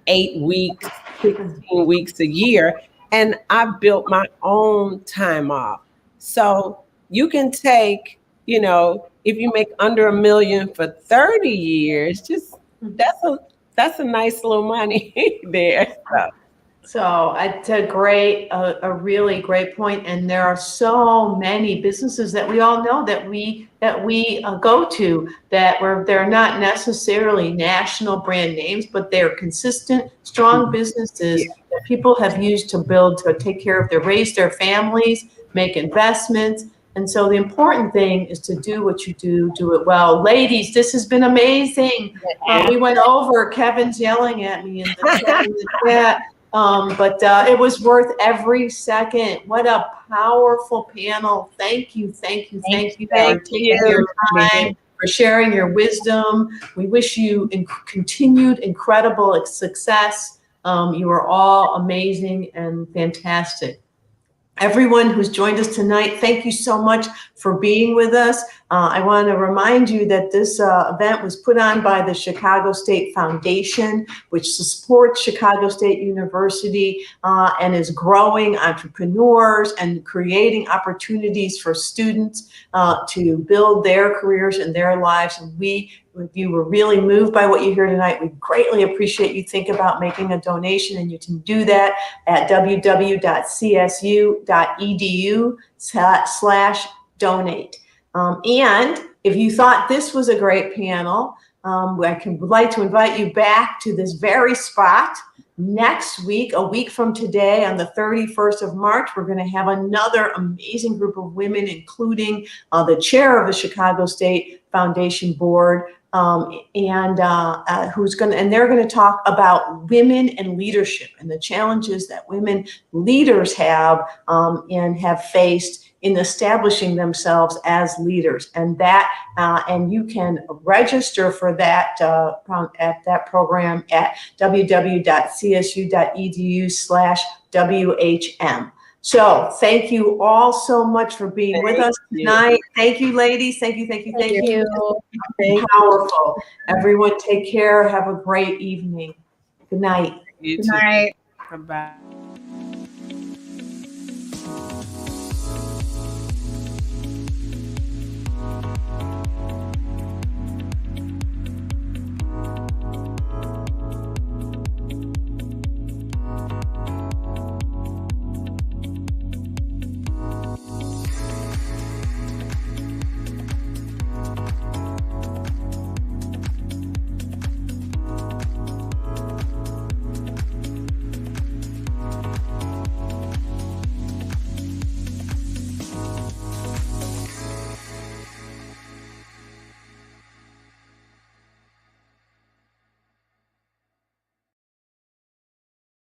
8 weeks, 16 weeks a year. And I built my own time off. So you can take, if you make under $1 million for 30 years, that's a nice little money there. So it's a really great point. And there are so many businesses that we all know that we go to where they're not necessarily national brand names, but they're consistent, strong businesses that people have used to take care of raise their families, make investments, And so the important thing is to do what you do it well. Ladies, this has been amazing. We went over, Kevin's yelling at me in the chat. But it was worth every second. What a powerful panel. Thank you for taking your time, for sharing your wisdom. We wish you continued incredible success. You are all amazing and fantastic. Everyone who's joined us tonight, thank you so much for being with us. I want to remind you that this event was put on by the Chicago State Foundation, which supports Chicago State University and is growing entrepreneurs and creating opportunities for students to build their careers and their lives. And if you were really moved by what you hear tonight, we greatly appreciate you think about making a donation, and you can do that at www.csu.edu/donate. And if you thought this was a great panel, I would like to invite you back to this very spot next week, a week from today, on the 31st of March. We're going to have another amazing group of women, including the chair of the Chicago State Foundation Board, and they're going to talk about women and leadership and the challenges that women leaders have and have faced in establishing themselves as leaders. And you can register for that at that program at www.csu.edu/WHM. So thank you all so much for being with us tonight. Thank you, ladies. Thank you. Powerful. Everyone take care. Have a great evening. Good night. You Good too. night. Bye-bye.